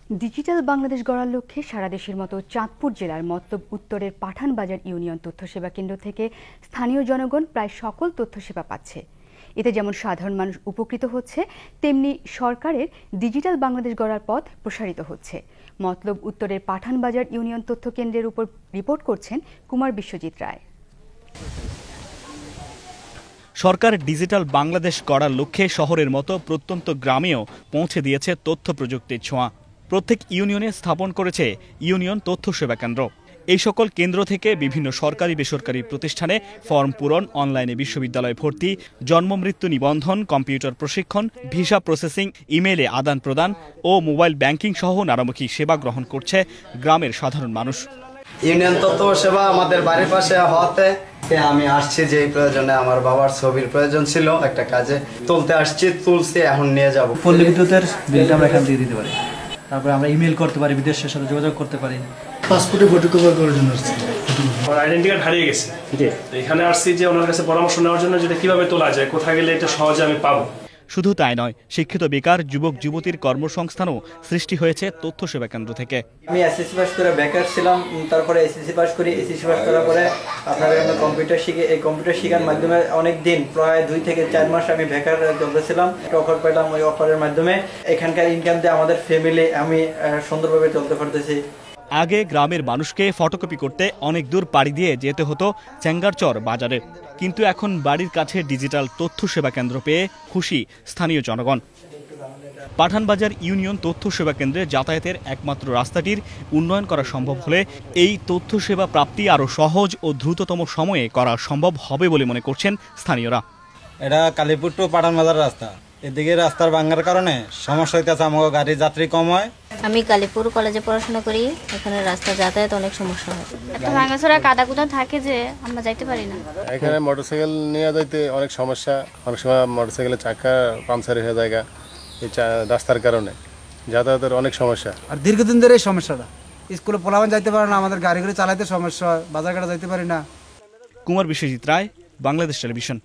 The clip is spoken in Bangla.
ডিজিটাল বাংলাদেশ গড়ার লক্ষ্যে সারা দেশের মতো চাঁদপুর জেলার মতলব উত্তরের পাঠানবাজার ইউনিয়ন তথ্য সেবা কেন্দ্র থেকে স্থানীয় জনগণ প্রায় সকল তথ্য সেবা পাচ্ছে। এতে যেমন সাধারণ মানুষ উপকৃত হচ্ছে, তেমনি সরকারের ডিজিটাল বাংলাদেশ গড়ার পথ প্রসারিত হচ্ছে। মতলব উত্তরের পাঠানবাজার ইউনিয়ন তথ্য কেন্দ্রের উপর রিপোর্ট করছেন কুমার বিশ্বজিৎ রায়। সরকার ডিজিটাল বাংলাদেশ গড়ার লক্ষ্যে শহরের মতো প্রত্যন্ত গ্রামেও পৌঁছে দিয়েছে তথ্য প্রযুক্তির ছোঁয়া। প্রত্যেক ইউনিয়নে স্থাপন করেছে ইউনিয়ন তথ্য সেবা কেন্দ্র। এই সকল কেন্দ্র থেকে বিভিন্ন সরকারি বেসরকারি প্রতিষ্ঠানে ফর্ম পূরণ, অনলাইনে বিশ্ববিদ্যালয়ে ভর্তি, জন্ম মৃত্যু নিবন্ধন, কম্পিউটার প্রশিক্ষণ, ভিসা প্রসেসিং, ইমেইলে আদান প্রদান ও মোবাইল ব্যাংকিং সহ নানামুখী সেবা গ্রহণ করছে গ্রামের সাধারণ মানুষ। ইউনিয়ন তথ্য সেবা আমাদের বাড়ির পাশে হওয়াতে আমি আসছি, যে প্রয়োজনে আমার বাবার ছবির প্রয়োজন ছিল, একটা কাজে তুলতে আসছি, তুলছি, এখন নিয়ে যাব। পল্লী বিদ্যুতের বিলটা আমরা এখান থেকে দিতে পারি, তারপরে আমরা ইমেল করতে পারি, বিদেশের সাথে যোগাযোগ করতে পারি। পাসপোর্টে ফটোকপি করার জন্য আসছি, আমার আইডেন্টি কার্ড হারিয়ে গেছে, এখানে আসছি যে ওনার কাছে পরামর্শ নেওয়ার জন্য, যেটা কিভাবে তোলা যায়, কোথায় গেলে এটা সহজে আমি পাবো। শুধু তাই নয়, শিক্ষিত বেকার যুবক যুবতীর কর্মসংস্থানও সৃষ্টি হয়েছে তথ্য সেবা কেন্দ্র থেকে। আমি এসএসসি পাস করে বেকার ছিলাম, তারপরে এসএসসি পাস করি। এসএসসি পাস করার পরে আপনাদের আমরা কম্পিউটার শিখে, এই কম্পিউটার শেখার মাধ্যমে অনেক দিন, প্রায় 2 থেকে 4 মাস আমি বেকার চলতেছিলাম। একটা অফার পেলাম, ওই অফারের মাধ্যমে এখানকার ইনকাম দিয়ে আমাদের ফ্যামিলি আমি সুন্দরভাবে চলতে পারতেছি। আগে গ্রামের মানুষকে ফটোকপি করতে অনেক দূর পাড়ি দিয়ে যেতে হতো চেঙ্গারচর বাজারে, কিন্তু এখন বাড়ির কাছে ডিজিটাল তথ্য সেবা কেন্দ্র পেয়ে খুশি স্থানীয় জনগণ। পাঠানবাজার ইউনিয়ন তথ্য সেবা কেন্দ্রে যাতায়াতের একমাত্র রাস্তাটির উন্নয়ন করা সম্ভব হলে এই তথ্য সেবা প্রাপ্তি আরও সহজ ও দ্রুততম সময়ে করা সম্ভব হবে বলে মনে করছেন স্থানীয়রা। এটা কালীপুর টু পাঠানবাজার রাস্তা, এদিকে রাস্তার ভাঙার কারণে সমস্যা হইতেছে, আমাদের গাড়ি যাত্রী কম হয়। আমি কালীপুর কলেজে পড়াশোনা করি, এখানে রাস্তা যাতায়াত অনেক সমস্যা হয়, এত ভাঙাচোরা কাদাকুদা থাকে যে আমরা যাইতে পারি না। এখানে মোটরসাইকেল নিয়ে যাইতে অনেক সমস্যা, অনেক সময় মোটরসাইকেলের চাকা পাংচার হয়ে যায় এই রাস্তার কারণে, যাতায়াতের অনেক সমস্যা। আর দীর্ঘদিন ধরে এই সমস্যাটা, স্কুলে পোলাপান যাইতে পারে না, আমাদের গাড়ি চালাইতে সমস্যা হয়, বাজার ঘাটে যাইতে পারি না। কুমার বিশ্বজিৎ রায়, বাংলাদেশ টেলিভিশন।